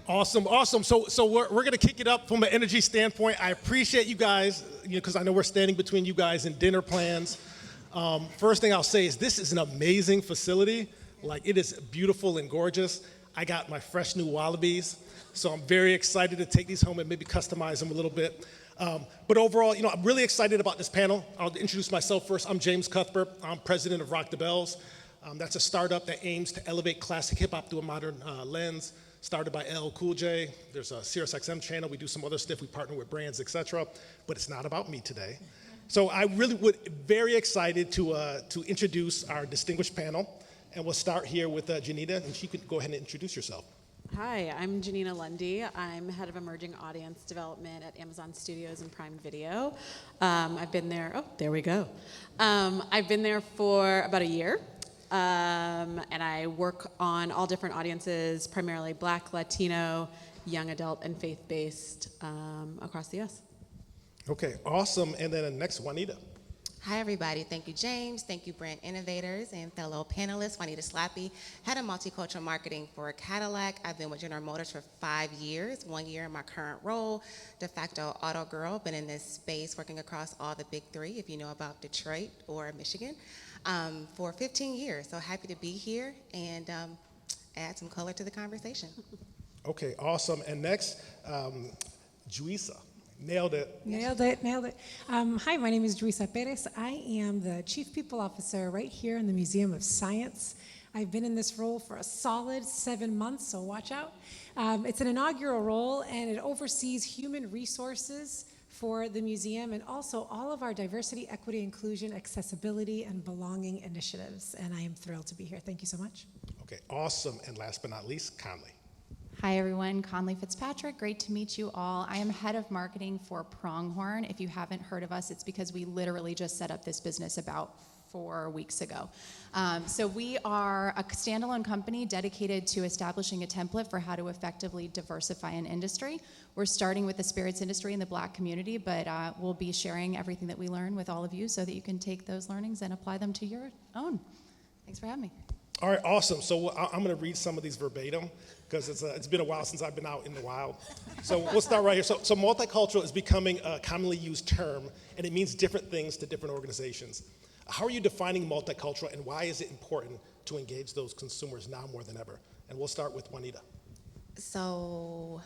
Awesome, awesome. So we're going to kick it up from an energy standpoint. I appreciate you guys, because I know we're standing between you guys and dinner plans. First thing I'll say is this is an amazing facility. Like, it is beautiful and gorgeous. I got my fresh new wallabies, so I'm very excited to take these home and maybe customize them a little bit. But overall, I'm really excited about this panel. I'll introduce myself first. I'm James Cuthbert. I'm president of Rock the Bells. That's a startup that aims to elevate classic hip hop through a modern lens. Started by LL Cool J. There's a SiriusXM channel. We do some other stuff. We partner with brands, etc. But it's not about me today. So I really would very excited to introduce our distinguished panel. And we'll start here with Juanita, and she can go ahead and introduce yourself. Hi, I'm Juanita Lundy. I'm head of emerging audience development at Amazon Studios and Prime Video. I've been there, there we go. I've been there for about a year. And I work on all different audiences, primarily Black, Latino, young adult, and faith-based across the U.S. Okay, awesome. And then next, Juanita. Hi, everybody. Thank you, James. Thank you, brand innovators and fellow panelists. Juanita Slappy, head of multicultural marketing for Cadillac. I've been with General Motors for 5 years, 1 year in my current role, de facto auto girl. Been in this space working across all the big three, if you know about Detroit or Michigan, for 15 years. So happy to be here and add some color to the conversation. Okay, awesome. And next, Juisa. Nailed it. Nailed it. Hi, my name is Jurisa Perez. I am the Chief People Officer right here in the Museum of Science. I've been in this role for a solid 7 months, so watch out. It's an inaugural role, and it oversees human resources for the museum and also all of our diversity, equity, inclusion, accessibility, and belonging initiatives. And I am thrilled to be here. Thank you so much. Okay, awesome. And last but not least, Conley. Hi everyone, Conley Fitzpatrick, great to meet you all. I am head of marketing for Pronghorn. If you haven't heard of us, it's because we literally just set up this business about 4 weeks ago. So we are a standalone company dedicated to establishing a template for how to effectively diversify an industry. We're starting with the spirits industry in the Black community, but we'll be sharing everything that we learn with all of you so that you can take those learnings and apply them to your own. Thanks for having me. All right, awesome. So I'm going to read some of these verbatim because it's been a while since I've been out in the wild. So we'll start right here. So multicultural is becoming a commonly used term, and it means different things to different organizations. How are you defining multicultural, and why is it important to engage those consumers now more than ever? And we'll start with Juanita. So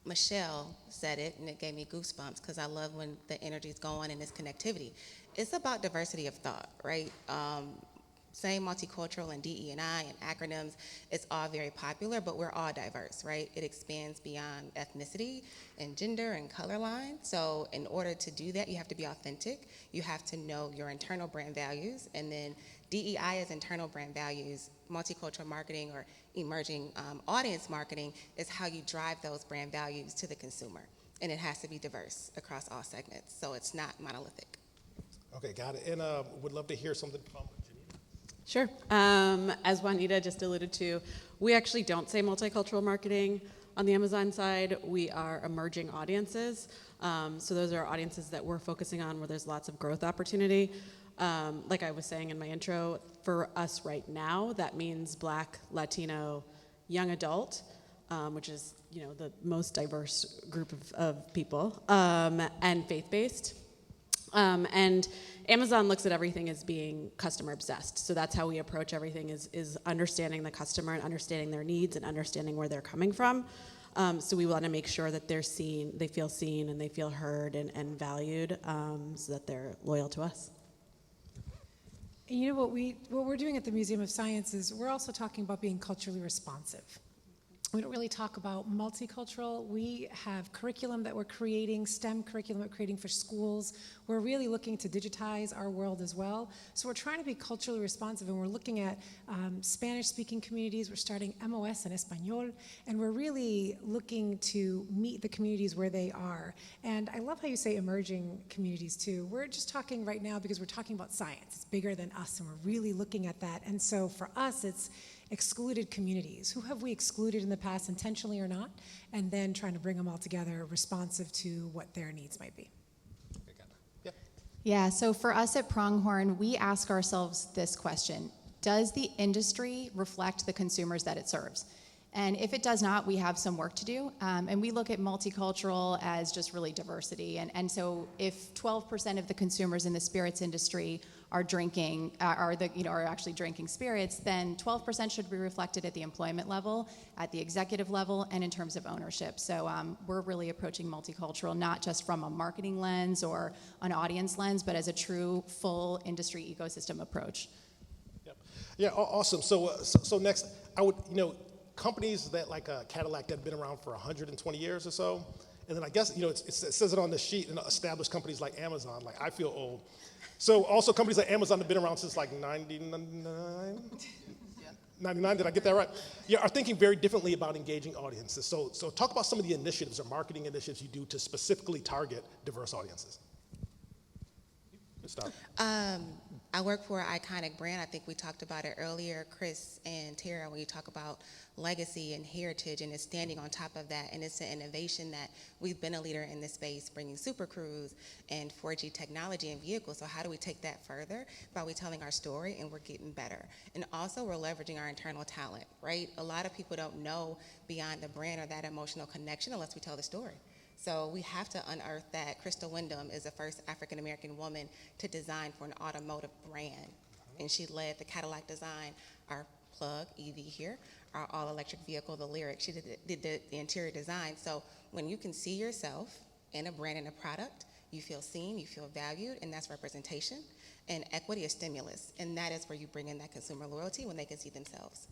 Michelle said it, and it gave me goosebumps because I love when the energy's going and this connectivity. It's about diversity of thought, right? Saying multicultural and DE&I and acronyms, it's all very popular, but we're all diverse, right? It expands beyond ethnicity and gender and color lines. So in order to do that, you have to be authentic. You have to know your internal brand values. And then DEI is internal brand values. Multicultural marketing or emerging audience marketing is how you drive those brand values to the consumer. And it has to be diverse across all segments. So it's not monolithic. Okay, got it. And would love to hear something from Juanita. Sure. As Juanita just alluded to, we actually don't say multicultural marketing on the Amazon side. We are emerging audiences. So those are audiences that we're focusing on where there's lots of growth opportunity. Like I was saying in my intro, for us right now, that means Black, Latino, young adult, which is the most diverse group of people, and faith-based. And Amazon looks at everything as being customer obsessed. So that's how we approach everything is understanding the customer and understanding their needs and understanding where they're coming from. So we want to make sure that they're seen, they feel seen and they feel heard and valued so that they're loyal to us. And you know what we're doing at the Museum of Science is we're also talking about being culturally responsive. We don't really talk about multicultural. We have curriculum that we're creating, STEM curriculum that we're creating for schools. We're really looking to digitize our world as well. So we're trying to be culturally responsive, and we're looking at Spanish-speaking communities. We're starting MOS and Espanol, and we're really looking to meet the communities where they are. And I love how you say emerging communities, too. We're just talking right now because we're talking about science. It's bigger than us, and we're really looking at that. And so for us, it's excluded communities. Who have we excluded in the past, intentionally or not? And then trying to bring them all together, responsive to what their needs might be. Yeah, so for us at Pronghorn, we ask ourselves this question: does the industry reflect the consumers that it serves? And if it does not, we have some work to do. And we look at multicultural as just really diversity. And so if 12% of the consumers in the spirits industry are drinking, are actually drinking spirits, then 12% should be reflected at the employment level, at the executive level, and in terms of ownership. So we're really approaching multicultural not just from a marketing lens or an audience lens, but as a true full industry ecosystem approach. Yep. Yeah, awesome. So next, I would, companies that like Cadillac that have been around for 120 years or so, and then I guess, it says it on the sheet, established companies like Amazon, like I feel old. So also companies like Amazon have been around since like 99, did I get that right? Yeah, are thinking very differently about engaging audiences. So talk about some of the initiatives or marketing initiatives you do to specifically target diverse audiences. Good start. I work for an iconic brand. I think we talked about it earlier, Chris and Tara, when you talk about legacy and heritage, and it's standing on top of that. And it's an innovation that we've been a leader in this space, bringing Super Cruise and 4G technology in vehicles. So how do we take that further? By we telling our story, and we're getting better. And also we're leveraging our internal talent, right? A lot of people don't know beyond the brand or that emotional connection unless we tell the story. So we have to unearth that. Crystal Wyndham is the first African-American woman to design for an automotive brand. And she led the Cadillac design, our plug, EV here, our all-electric vehicle, the Lyric. She did the interior design. So when you can see yourself in a brand and a product, you feel seen, you feel valued, and that's representation. And equity is stimulus. And that is where you bring in that consumer loyalty when they can see themselves.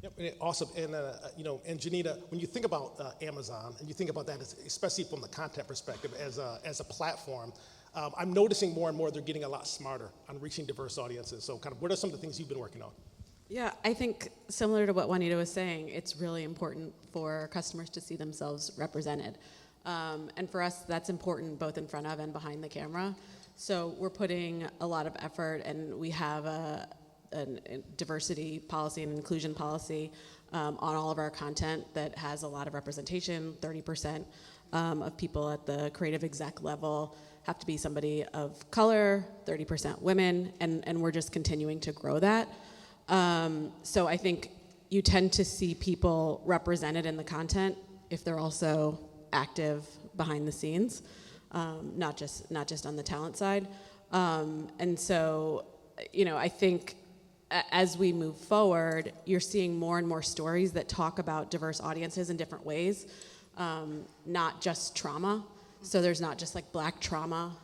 Yep, awesome. And and Juanita, when you think about Amazon, and you think about that, especially from the content perspective, as a platform, I'm noticing more and more they're getting a lot smarter on reaching diverse audiences. So, kind of, what are some of the things you've been working on? Yeah, I think similar to what Juanita was saying, it's really important for customers to see themselves represented. And for us, that's important both in front of and behind the camera. So we're putting a lot of effort, and we have a diversity policy and inclusion policy on all of our content that has a lot of representation. 30% of people at the creative exec level have to be somebody of color, 30% women, and we're just continuing to grow that. So I think you tend to see people represented in the content if they're also active behind the scenes, not just on the talent side. And so, I think as we move forward, you're seeing more and more stories that talk about diverse audiences in different ways, not just trauma. So there's not just like Black trauma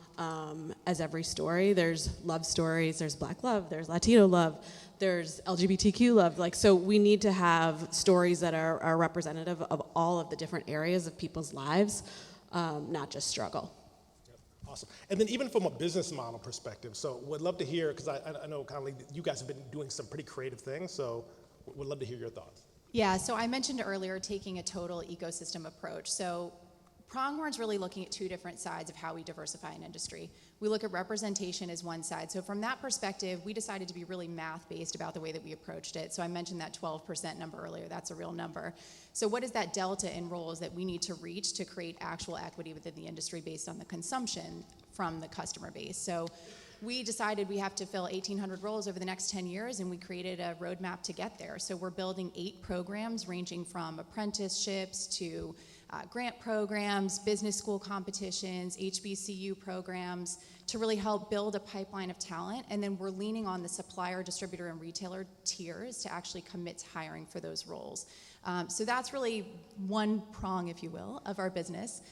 as every story. There's love stories, there's Black love, there's Latino love, there's LGBTQ love. So we need to have stories that are representative of all of the different areas of people's lives, not just struggle. Awesome. And then even from a business model perspective, so would love to hear, because I know, Conley, you guys have been doing some pretty creative things, so would love to hear your thoughts. Yeah, so I mentioned earlier taking a total ecosystem approach. So Pronghorn's really looking at two different sides of how we diversify an industry. We look at representation as one side. So from that perspective, we decided to be really math-based about the way that we approached it. So I mentioned that 12% number earlier. That's a real number. So what is that delta in roles that we need to reach to create actual equity within the industry based on the consumption from the customer base? So we decided we have to fill 1,800 roles over the next 10 years, and we created a roadmap to get there. So we're building 8 programs ranging from apprenticeships to grant programs, business school competitions, HBCU programs, to really help build a pipeline of talent. And then we're leaning on the supplier, distributor, and retailer tiers to actually commit to hiring for those roles. So that's really one prong, if you will, of our business.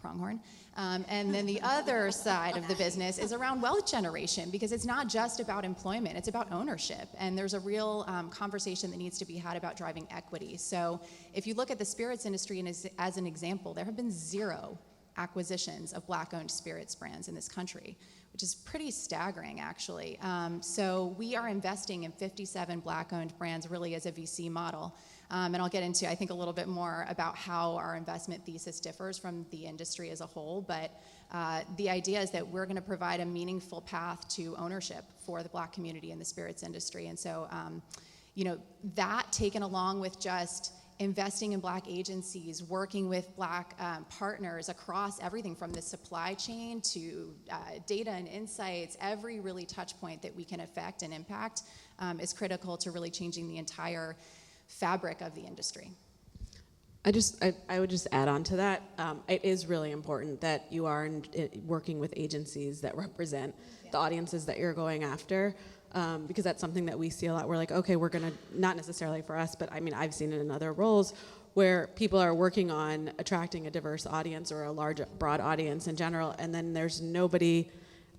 Pronghorn. And then the other side of the business is around wealth generation, because it's not just about employment, it's about ownership. And there's a real conversation that needs to be had about driving equity. So if you look at the spirits industry and as an example, there have been 0 acquisitions of Black-owned spirits brands in this country, which is pretty staggering, actually. So we are investing in 57 Black-owned brands really as a VC model. And I'll get into, I think, a little bit more about how our investment thesis differs from the industry as a whole. But the idea is that we're going to provide a meaningful path to ownership for the Black community in the spirits industry. And so, that taken along with just investing in Black agencies, working with Black partners across everything from the supply chain to data and insights, every really touch point that we can affect and impact is critical to really changing the entire fabric of the industry. I would just add on to that. It is really important that you are working with agencies that represent the audiences that you're going after, because that's something that we see a lot. We're like, okay, we're gonna, not necessarily for us, but I mean, I've seen it in other roles where people are working on attracting a diverse audience or a large, broad audience in general, and then there's nobody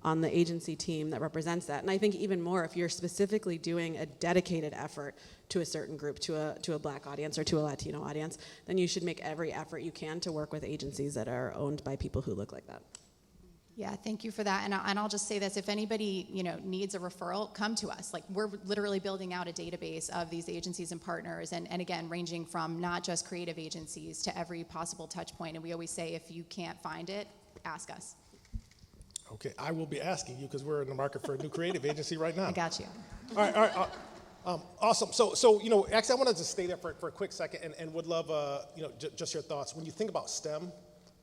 on the agency team that represents that. And I think even more, if you're specifically doing a dedicated effort to a certain group, to a Black audience or to a Latino audience, then you should make every effort you can to work with agencies that are owned by people who look like that. Yeah, thank you for that. And I'll just say this: if anybody needs a referral, come to us. Like, we're literally building out a database of these agencies and partners, and again, ranging from not just creative agencies to every possible touch point. And we always say, if you can't find it, ask us. Okay, I will be asking you because we're in the market for a new creative agency right now. I got you. All right. Awesome. So actually, I wanted to stay there for a quick second, and would love just your thoughts when you think about STEM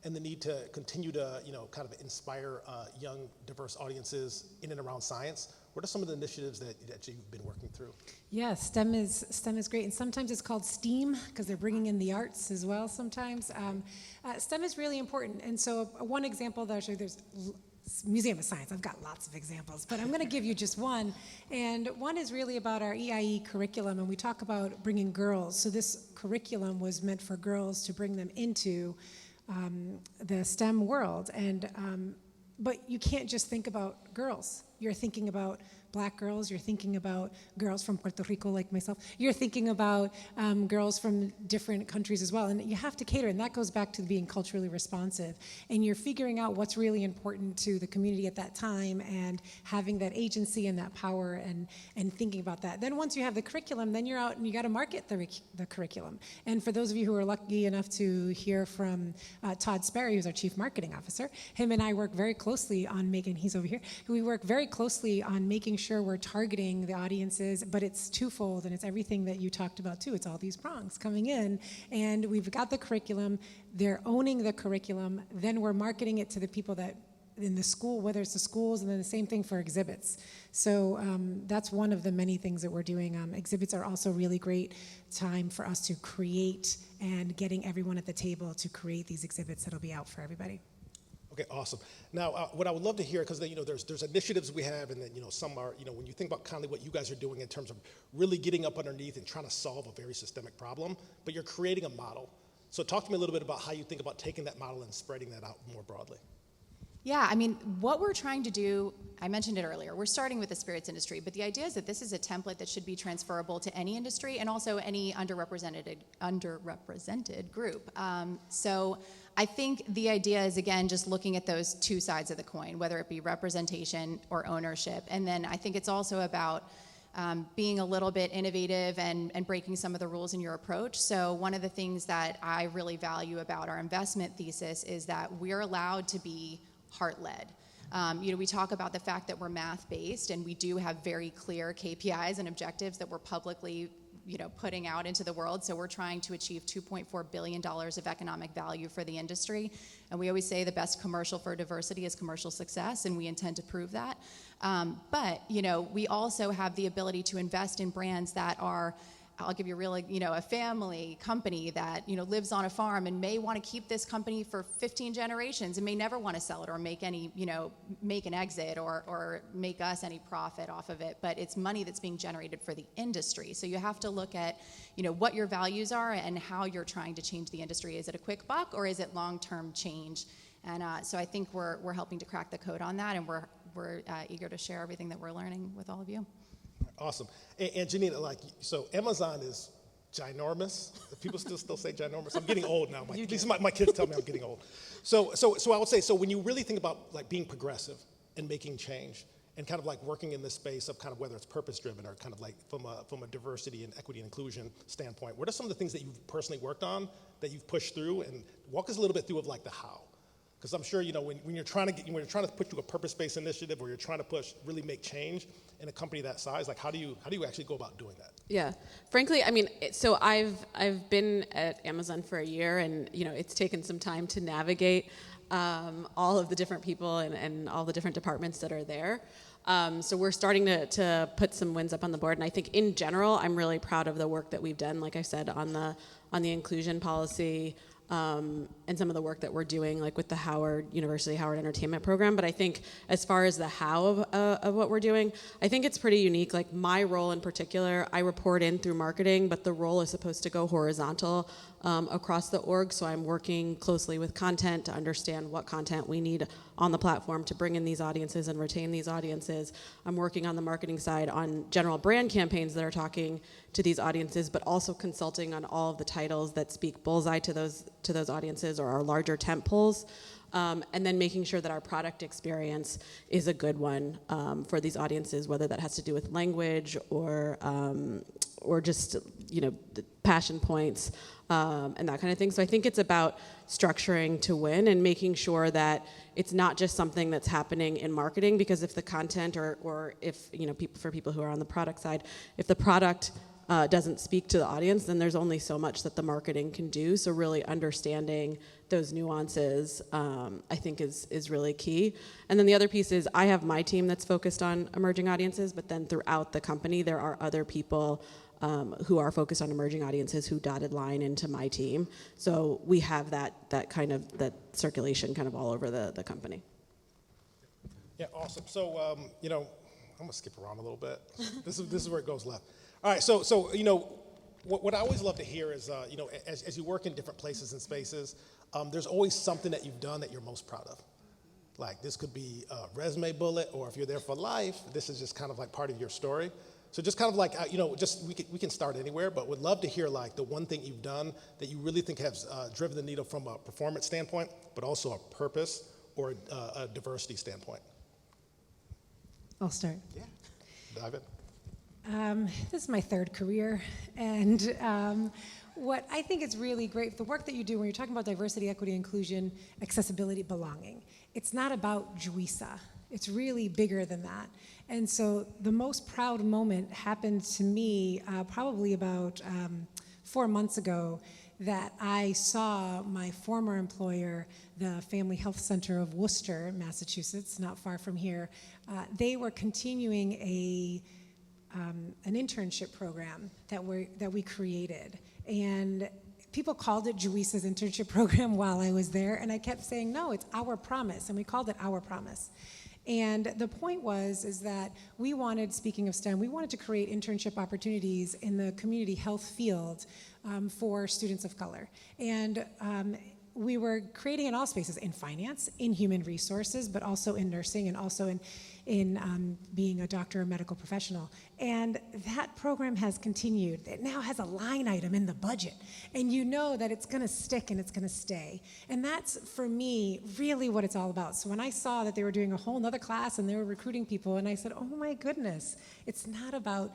and the need to continue to kind of inspire young, diverse audiences in and around science. What are some of the initiatives that you've been working through? Yeah, STEM is great, and sometimes it's called STEAM because they're bringing in the arts as well. Sometimes STEM is really important, and so one example that I'll show you, there's Museum of Science. I've got lots of examples, but I'm going to give you just one. And one is really about our EIE curriculum, and we talk about bringing girls. So this curriculum was meant for girls to bring them into the STEM world. And but you can't just think about girls. You're thinking about Black girls, you're thinking about girls from Puerto Rico like myself, you're thinking about girls from different countries as well, and you have to cater, and that goes back to being culturally responsive, and you're figuring out what's really important to the community at that time and having that agency and that power and thinking about that. Then once you have the curriculum, then you're out and you got to market the curriculum. And for those of you who are lucky enough to hear from Todd Sperry, who's our Chief Marketing Officer, him and I work very closely on making, he's over here, we work very closely on making sure we're targeting the audiences, but it's twofold, and it's everything that you talked about too. It's all these prongs coming in, and we've got the curriculum, they're owning the curriculum, then we're marketing it to the people that in the school, whether it's the schools, and then the same thing for exhibits. So that's one of the many things that we're doing. Exhibits are also really great time for us to create and getting everyone at the table to create these exhibits that'll be out for everybody. Okay, awesome. Now, what I would love to hear, because there's initiatives we have, and then some are when you think about kind of what you guys are doing in terms of really getting up underneath and trying to solve a very systemic problem, but you're creating a model. So talk to me a little bit about how you think about taking that model and spreading that out more broadly. Yeah, I mean, what we're trying to do, I mentioned it earlier, we're starting with the spirits industry, but the idea is that this is a template that should be transferable to any industry and also any underrepresented group. So I think the idea is, again, just looking at those two sides of the coin, whether it be representation or ownership. And then I think it's also about being a little bit innovative and breaking some of the rules in your approach. So one of the things that I really value about our investment thesis is that we're allowed to be heart-led. We talk about the fact that we're math-based, and we do have very clear KPIs and objectives that we're publicly putting out into the world. So we're trying to achieve $2.4 billion of economic value for the industry. And we always say the best commercial for diversity is commercial success, and we intend to prove that. But we also have the ability to invest in brands that are, I'll give you a family company that, lives on a farm and may want to keep this company for 15 generations and may never want to sell it or make any, make an exit or make us any profit off of it. But it's money that's being generated for the industry. So you have to look at, what your values are and how you're trying to change the industry. Is it a quick buck or is it long-term change? And so I think we're helping to crack the code on that, and we're eager to share everything that we're learning with all of you. Awesome. And Juanita, so Amazon is ginormous. People still say ginormous. I'm getting old now. My kids tell me I'm getting old. So I would say, so when you really think about being progressive and making change and kind of working in this space of kind of whether it's purpose-driven or kind of from a diversity and equity and inclusion standpoint, what are some of the things that you've personally worked on that you've pushed through, and walk us a little bit through of the how? Because I'm sure when you're trying to put through a purpose-based initiative, or you're trying to really make change in a company that size, how do you actually go about doing that? Yeah, frankly, I mean, so I've been at Amazon for a year, and it's taken some time to navigate all of the different people and all the different departments that are there. So we're starting to put some wins up on the board, and I think in general, I'm really proud of the work that we've done. Like I said, on on the inclusion policy, and some of the work that we're doing, like with the University Howard Entertainment Program. But I think as far as the how of what we're doing, I think it's pretty unique. Like my role in particular, I report in through marketing, but the role is supposed to go horizontal across the org. So I'm working closely with content to understand what content we need on the platform to bring in these audiences and retain these audiences. I'm working on the marketing side on general brand campaigns that are talking to these audiences, but also consulting on all of the titles that speak bullseye to those audiences or our larger tent poles. And then making sure that our product experience is a good one for these audiences, whether that has to do with language or just the passion points and that kind of thing. So I think it's about structuring to win and making sure that it's not just something that's happening in marketing, because if the content or if for people who are on the product side, if the product doesn't speak to the audience, then there's only so much that the marketing can do. So really understanding those nuances, I think is really key. And then the other piece is I have my team that's focused on emerging audiences, but then throughout the company, there are other people who are focused on emerging audiences who dotted line into my team. So we have that circulation kind of all over the company. Yeah, awesome. So, I'm gonna skip around a little bit. This is where it goes left. All right, so what I always love to hear is, as you work in different places and spaces, there's always something that you've done that you're most proud of. Like this could be a resume bullet, or if you're there for life, this is just kind of like part of your story. So just kind of like, we can start anywhere, but would love to hear like the one thing you've done that you really think has driven the needle from a performance standpoint, but also a purpose or a diversity standpoint. I'll start. Yeah, dive in. This is my third career, and what I think is really great, the work that you do when you're talking about diversity, equity, inclusion, accessibility, belonging, it's not about Juisa. It's really bigger than that. And so the most proud moment happened to me probably about 4 months ago, that I saw my former employer, the Family Health Center of Worcester, Massachusetts, not far from here. They were continuing an internship program that we created, and people called it Juisa's internship program while I was there, and I kept saying, no, it's Our Promise, and we called it Our Promise. And the point is that we wanted, speaking of STEM, we wanted to create internship opportunities in the community health field for students of color. And we were creating in all spaces, in finance, in human resources, but also in nursing, and also in being a doctor or medical professional. And that program has continued. It now has a line item in the budget. And you know that it's gonna stick and it's gonna stay. And that's, for me, really what it's all about. So when I saw that they were doing a whole nother class and they were recruiting people, and I said, oh my goodness, it's not about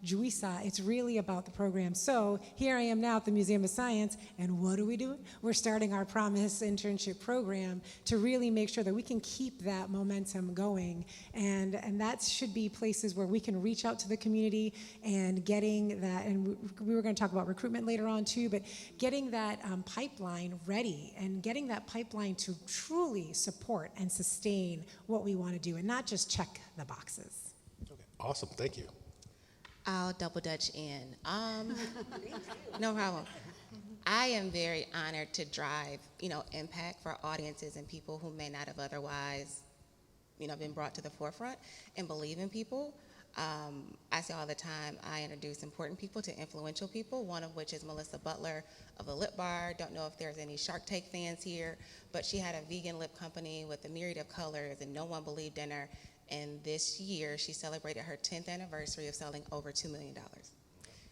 Juisa, it's really about the program. So here I am now at the Museum of Science, and what are we doing? We're starting our Promise internship program to really make sure that we can keep that momentum going, and that should be places where we can reach out to the community and getting that, and we were going to talk about recruitment later on too, but getting that pipeline ready and getting that pipeline to truly support and sustain what we want to do and not just check the boxes. Okay, awesome, thank you. I'll double dutch in. No problem. I am very honored to drive, impact for audiences and people who may not have otherwise, been brought to the forefront and believe in people. I say all the time, I introduce important people to influential people, one of which is Melissa Butler of the Lip Bar. Don't know if there's any Shark Tank fans here, but she had a vegan lip company with a myriad of colors, and no one believed in her. And this year, she celebrated her 10th anniversary of selling over $2 million.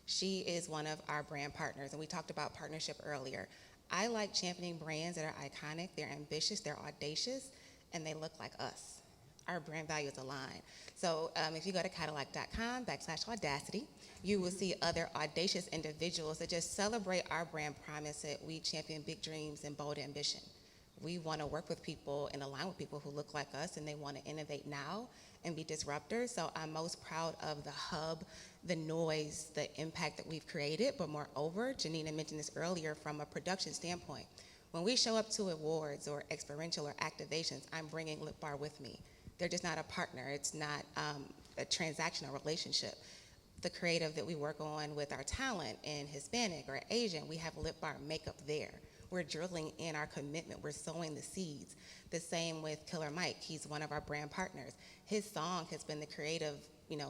She is one of our brand partners, and we talked about partnership earlier. I like championing brands that are iconic, they're ambitious, they're audacious, and they look like us. Our brand values align. So if you go to Cadillac.com/audacity, you will see other audacious individuals that just celebrate our brand promise that we champion big dreams and bold ambition. We want to work with people and align with people who look like us, and they want to innovate now and be disruptors. So I'm most proud of the hub, the noise, the impact that we've created. But moreover, Janina mentioned this earlier, from a production standpoint. When we show up to awards or experiential or activations, I'm bringing Lip Bar with me. They're just not a partner. It's not a transactional relationship. the creative that we work on with our talent in Hispanic or Asian, we have lip bar makeup there. We're drilling in our commitment. We're sowing the seeds. The same with Killer Mike. He's one of our brand partners. His song has been the creative,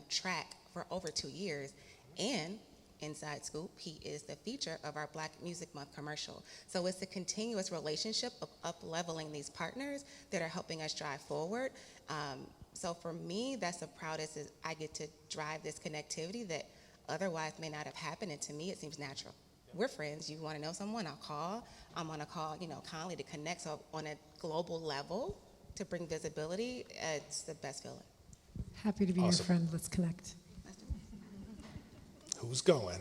track for over 2 years. And inside scoop, he is the feature of our Black Music Month commercial. So it's a continuous relationship of up-leveling these partners that are helping us drive forward. So for me, that's the proudest, is I get to drive this connectivity that otherwise may not have happened. And to me, it seems natural. We're friends. You want to know someone, I'll call. I'm going to call, Conley to connect. So on a global level, to bring visibility, it's the best feeling. Happy to be Awesome. your friend. Let's connect. Who's going?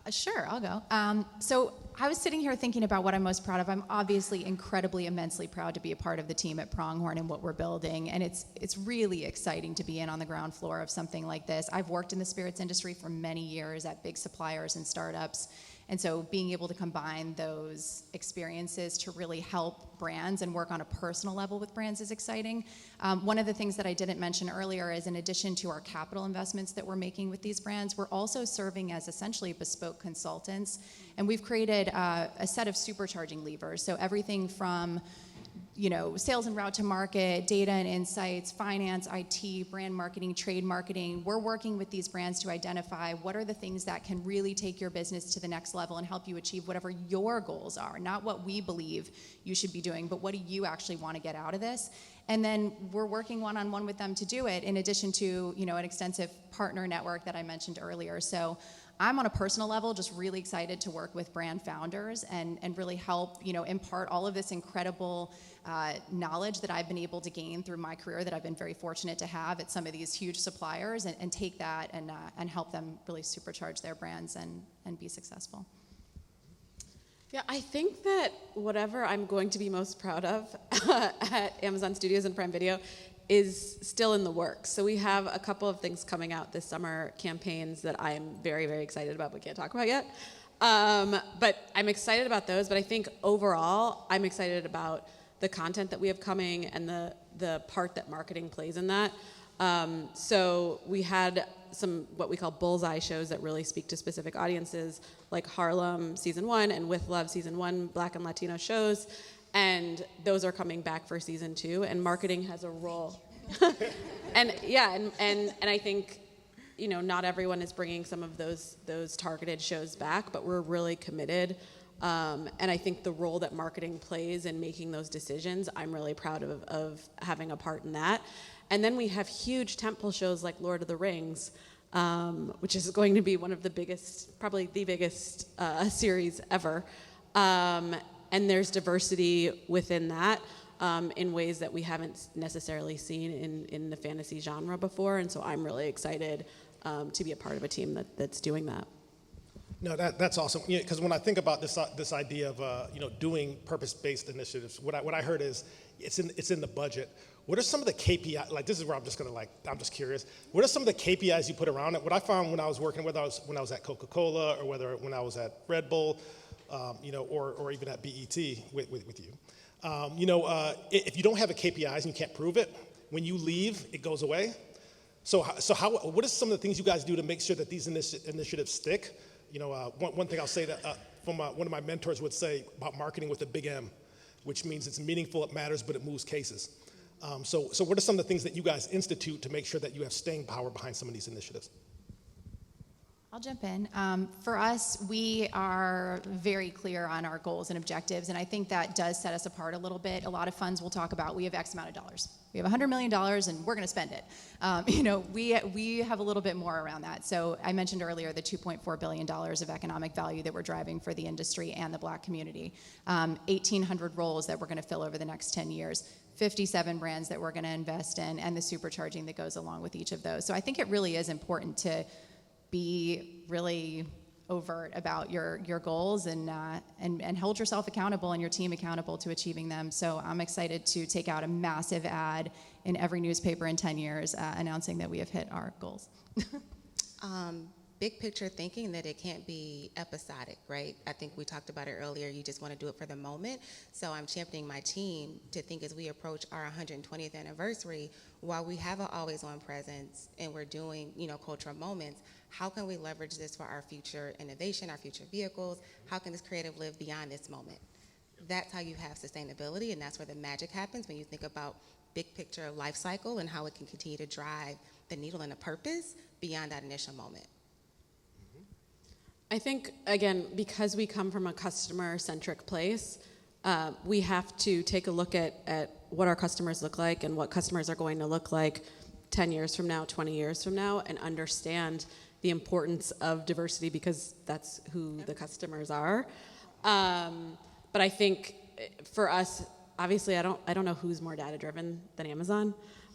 Sure, I'll go. So I was sitting here thinking about what I'm most proud of. I'm obviously incredibly, immensely proud to be a part of the team at Pronghorn and what we're building. And it's really exciting to be in on the ground floor of something like this. I've worked in the spirits industry for many years at big suppliers and startups. And so being able to combine those experiences to really help brands and work on a personal level with brands is exciting. One of the things that I didn't mention earlier is, in addition to our capital investments that we're making with these brands, we're also serving as essentially bespoke consultants. And we've created a set of supercharging levers. So everything from sales and route to market, data and insights, finance, IT, brand marketing, trade marketing. We're working with these brands to identify what are the things that can really take your business to the next level and help you achieve whatever your goals are. Not what we believe you should be doing, but what do you actually want to get out of this? And then we're working one-on-one with them to do it, in addition to an extensive partner network that I mentioned earlier. So I'm on a personal level just really excited to work with brand founders and really help impart all of this incredible knowledge that I've been able to gain through my career, that I've been very fortunate to have at some of these huge suppliers, and take that and help them really supercharge their brands and be successful. Yeah, I think that whatever I'm going to be most proud of at Amazon Studios and Prime Video is still in the works. So we have a couple of things coming out this summer, campaigns that I am very, very excited about but can't talk about yet. But I'm excited about those. But I think overall, I'm excited about the content that we have coming and the part that marketing plays in that. So we had some what we call bullseye shows that really speak to specific audiences, like Harlem Season 1 and With Love Season 1, Black and Latino shows. And those are coming back for Season 2, and marketing has a role. And I think, not everyone is bringing some of those targeted shows back, but we're really committed. And I think the role that marketing plays in making those decisions, I'm really proud of having a part in that. And then we have huge tentpole shows like Lord of the Rings, which is going to be one of the biggest, probably the biggest series ever. And there's diversity within that in ways that we haven't necessarily seen in the fantasy genre before. And so I'm really excited to be a part of a team that's doing that. No, that's awesome. Because when I think about this idea of doing purpose-based initiatives, what I heard is it's in the budget. What are some of the KPIs? Like, this is where I'm just curious. What are some of the KPIs you put around it? What I found when I was working, whether when I was at Coca-Cola or when I was at Red Bull, or even at BET with you. If you don't have a KPIs and you can't prove it, when you leave, it goes away. So what are some of the things you guys do to make sure that these initiatives stick? One thing I'll say that from one of my mentors would say about marketing with a big M, which means it's meaningful, it matters, but it moves cases. So what are some of the things that you guys institute to make sure that you have staying power behind some of these initiatives? I'll jump in. For us, we are very clear on our goals and objectives, and I think that does set us apart a little bit. A lot of funds will talk about, we have X amount of dollars. We have $100 million, and we're going to spend it. We have a little bit more around that. So I mentioned earlier the $2.4 billion of economic value that we're driving for the industry and the Black community. 1,800 roles that we're going to fill over the next 10 years. 57 brands that we're going to invest in, and the supercharging that goes along with each of those. So I think it really is important to be really overt about your goals and hold yourself accountable and your team accountable to achieving them. So I'm excited to take out a massive ad in every newspaper in 10 years announcing that we have hit our goals. big picture thinking that it can't be episodic, right? I think we talked about it earlier. You just want to do it for the moment. So I'm championing my team to think as we approach our 120th anniversary, while we have an always-on presence and we're doing, cultural moments, how can we leverage this for our future innovation, our future vehicles? How can this creative live beyond this moment? That's how you have sustainability, and that's where the magic happens when you think about big picture life cycle and how it can continue to drive the needle and the purpose beyond that initial moment. I think, again, because we come from a customer-centric place, we have to take a look at what our customers look like and what customers are going to look like 10 years from now, 20 years from now, and understand the importance of diversity because that's who the customers are. But I think for us, obviously, I don't know who's more data-driven than Amazon.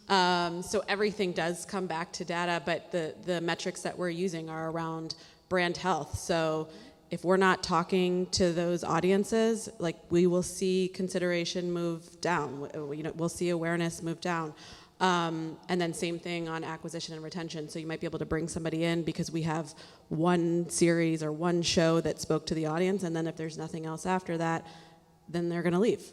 So everything does come back to data, but the metrics that we're using are around brand health. So if we're not talking to those audiences, like we will see consideration move down. We'll see awareness move down. And then same thing on acquisition and retention. So you might be able to bring somebody in because we have one series or one show that spoke to the audience, and then if there's nothing else after that, then they're going to leave.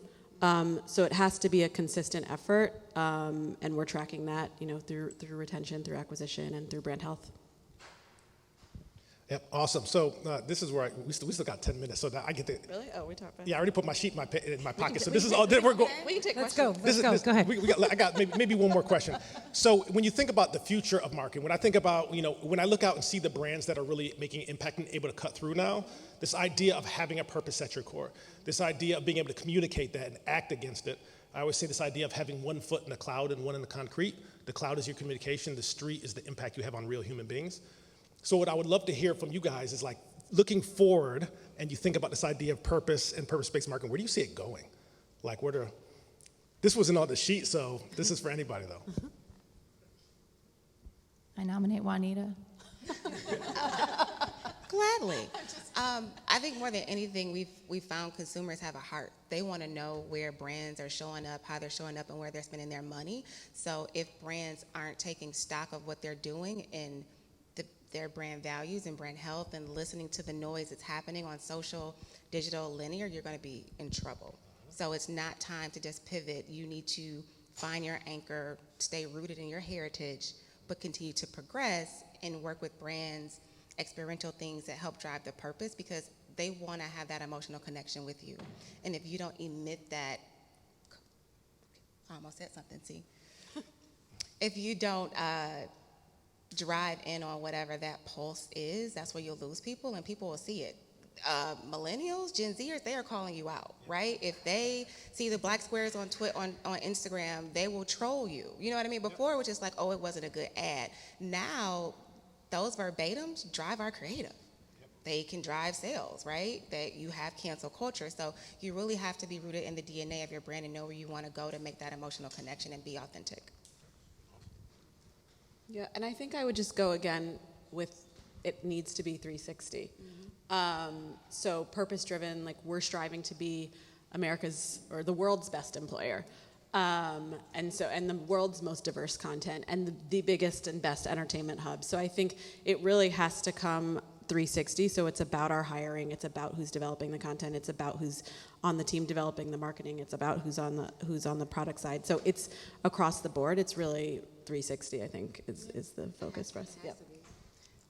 So it has to be a consistent effort, and we're tracking that, through retention, through acquisition, and through brand health. Yep, awesome. So this is where we still got 10 minutes, so that I get to. Really? Oh, we talked about. Yeah, I already put my sheet in my pocket. So this is all. We're going. We can take Let's questions. go. Go ahead. I got maybe one more question. So when you think about the future of marketing, when I think about, when I look out and see the brands that are really making an impact and able to cut through now, this idea of having a purpose at your core, this idea of being able to communicate that and act against it. I always say this idea of having one foot in the cloud and one in the concrete. The cloud is your communication. The street is the impact you have on real human beings. So what I would love to hear from you guys is like looking forward, and you think about this idea of purpose and purpose-based marketing. Where do you see it going? Like this wasn't on the sheet, so this is for anybody though. I nominate Juanita. Gladly. I think more than anything, we've found consumers have a heart. They want to know where brands are showing up, how they're showing up, and where they're spending their money. So if brands aren't taking stock of what they're doing and their brand values and brand health and listening to the noise that's happening on social, digital, linear, you're going to be in trouble. So it's not time to just pivot. You need to find your anchor, stay rooted in your heritage, but continue to progress and work with brands, experiential things that help drive the purpose, because they want to have that emotional connection with you. And if you don't emit that, I almost said something, see? If you don't drive in on whatever that pulse is, that's where you'll lose people, and people will see it. Millennials, Gen Zers, they are calling you out, right? If they see the black squares on Twitter, on Instagram, they will troll you. You know what I mean? Before it was just like, oh, it wasn't a good ad. Now, those verbatims drive our creative. They can drive sales, right? That you have cancel culture. So you really have to be rooted in the DNA of your brand and know where you want to go to make that emotional connection and be authentic. Yeah, and I think I would just go again with it needs to be 360. So purpose-driven, like we're striving to be America's or the world's best employer, and the world's most diverse content and the biggest and best entertainment hub. So I think it really has to come 360. So it's about our hiring, it's about who's developing the content, it's about who's on the team developing the marketing, it's about who's on the product side. So it's across the board. It's really 360. I think is the focus for us. Yep.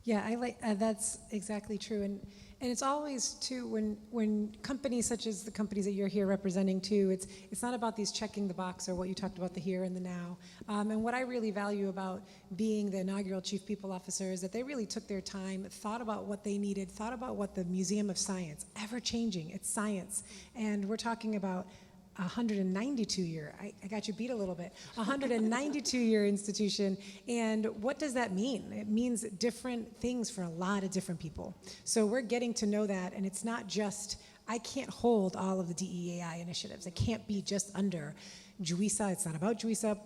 Yeah, I like that's exactly true, and it's always too when companies such as the companies that you're here representing too. It's not about these checking the box or what you talked about, the here and the now. And what I really value about being the inaugural chief people officer is that they really took their time, thought about what they needed, thought about what the Museum of Science, ever changing, it's science, and we're talking about 192-year, I got you beat a little bit, 192-year institution, and what does that mean? It means different things for a lot of different people. So we're getting to know that, and it's not just, I can't hold all of the DEAI initiatives. It can't be just under Juisa, it's not about Juisa,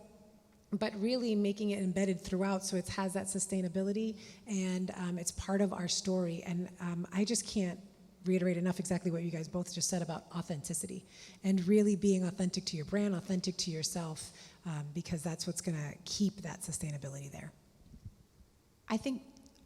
but really making it embedded throughout so it has that sustainability, and it's part of our story, and I just can't reiterate enough exactly what you guys both just said about authenticity and really being authentic to your brand, authentic to yourself, because that's what's going to keep that sustainability there. I think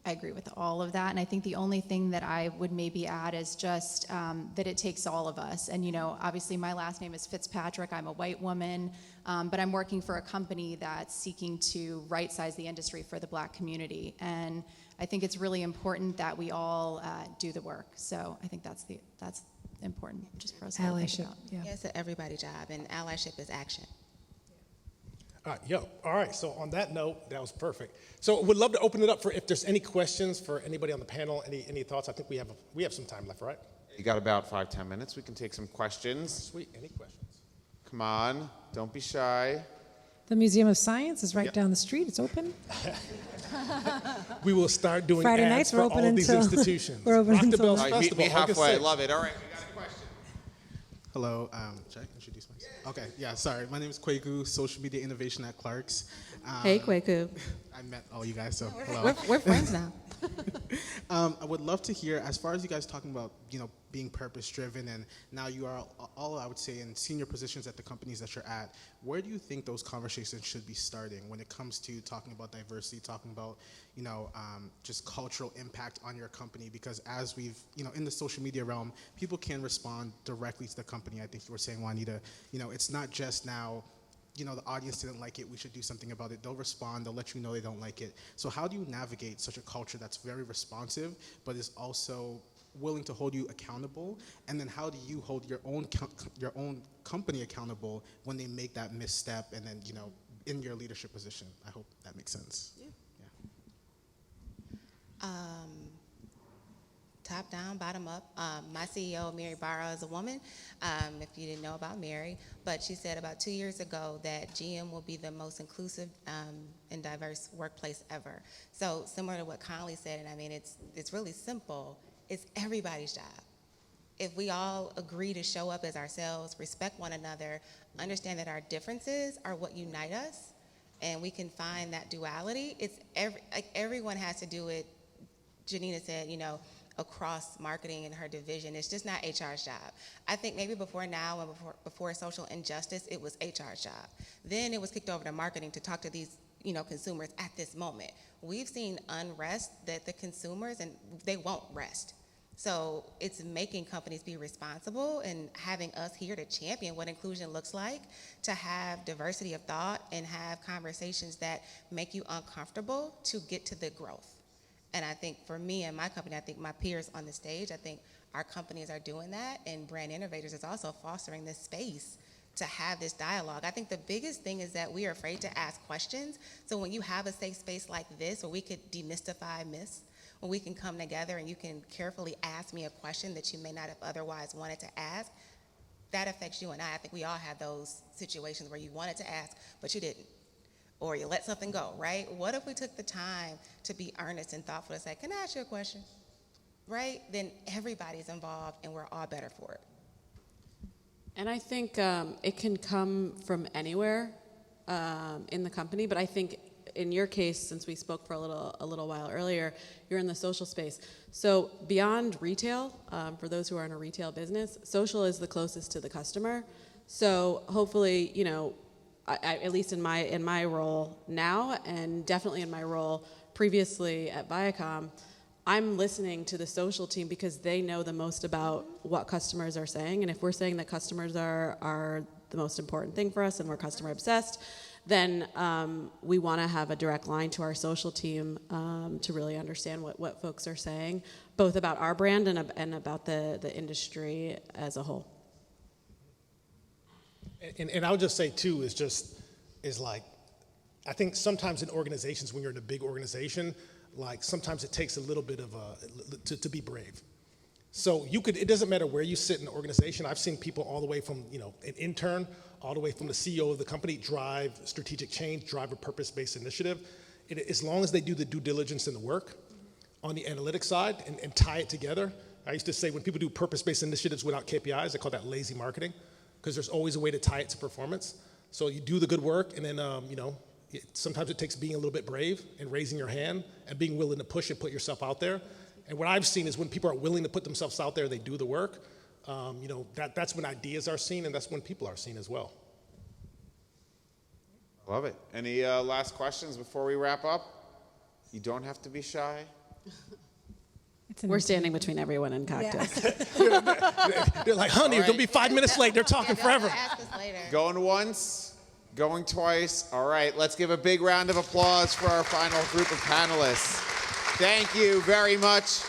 I agree with all of that, and I think the only thing that I would maybe add is just that it takes all of us. And obviously my last name is Fitzpatrick. I'm a white woman, but I'm working for a company that's seeking to right-size the industry for the Black community. And I think it's really important that we all do the work. So I think that's important just for us all to think Allyship, about. yeah. Yeah, it's an everybody job, and allyship is action. All right, so on that note, that was perfect. So would love to open it up for if there's any questions for anybody on the panel, any thoughts? I think we have some time left, right? You got about 5-10 minutes. We can take some questions. Sweet, any questions? Come on, don't be shy. The Museum of Science is right down the street. It's open. We will start doing Friday ads nights, for we're open all of these until- institutions. we're open Rock the until- Bells All right, meet Festival, me halfway. I August 6th. love it. All right, we got a question. Hello, should I introduce myself? Okay, yeah, sorry. My name is Kwaku, Social Media Innovation at Clark's. Hey, Kwaku. I met all you guys, so hello. We're friends now. I would love to hear, as far as you guys talking about, being purpose-driven, and now you are all, I would say, in senior positions at the companies that you're at, where do you think those conversations should be starting when it comes to talking about diversity, talking about, just cultural impact on your company? Because as we've, in the social media realm, people can respond directly to the company. I think you were saying, Juanita, it's not just now, the audience didn't like it, we should do something about it. They'll respond, they'll let you know they don't like it. So how do you navigate such a culture that's very responsive, but is also willing to hold you accountable? And then how do you hold your own company accountable when they make that misstep and then, in your leadership position? I hope that makes sense. Yeah. Top down, bottom up. My CEO, Mary Barra, is a woman, if you didn't know about Mary, but she said about 2 years ago that GM will be the most inclusive and diverse workplace ever. So similar to what Conley said, and I mean, it's really simple. It's everybody's job. If we all agree to show up as ourselves, respect one another, understand that our differences are what unite us, and we can find that duality, everyone has to do it. Janina said, across marketing and her division. It's just not HR's job. I think maybe before now and before social injustice, it was HR's job. Then it was kicked over to marketing to talk to these, consumers at this moment. We've seen unrest that the consumers, and they won't rest. So it's making companies be responsible and having us here to champion what inclusion looks like, to have diversity of thought and have conversations that make you uncomfortable to get to the growth. And I think for me and my company, I think my peers on the stage, I think our companies are doing that, and Brand Innovators is also fostering this space to have this dialogue. I think the biggest thing is that we are afraid to ask questions. So when you have a safe space like this where we could demystify myths, when we can come together and you can carefully ask me a question that you may not have otherwise wanted to ask, that affects you and I. I think we all have those situations where you wanted to ask, but you didn't. Or you let something go, right? What if we took the time to be earnest and thoughtful to say, can I ask you a question? Right? Then everybody's involved and we're all better for it. And I think it can come from anywhere in the company, but I think in your case, since we spoke for a little while earlier, you're in the social space. So beyond retail, for those who are in a retail business, social is the closest to the customer. So hopefully, I, at least in my role now, and definitely in my role previously at Viacom, I'm listening to the social team because they know the most about what customers are saying. And if we're saying that customers are the most important thing for us and we're customer obsessed, then we want to have a direct line to our social team to really understand what folks are saying, both about our brand and about the industry as a whole. And I would just say too is like, I think sometimes in organizations, when you're in a big organization, like sometimes it takes a little bit of to be brave. So it doesn't matter where you sit in the organization. I've seen people all the way from, an intern, all the way from the CEO of the company drive strategic change, drive a purpose-based initiative. As long as they do the due diligence and the work on the analytics side and tie it together. I used to say when people do purpose-based initiatives without KPIs, I call that lazy marketing, because there's always a way to tie it to performance. So you do the good work, and then, sometimes it takes being a little bit brave and raising your hand and being willing to push and put yourself out there. And what I've seen is when people are willing to put themselves out there, they do the work. That's when ideas are seen, and that's when people are seen as well. Love it. Any last questions before we wrap up? You don't have to be shy. It's an We're standing between everyone and cocktails. They're like, honey, don't be 5 minutes late. They're talking forever. Ask us later. Going once, going twice. All right, let's give a big round of applause for our final group of panelists. Thank you very much.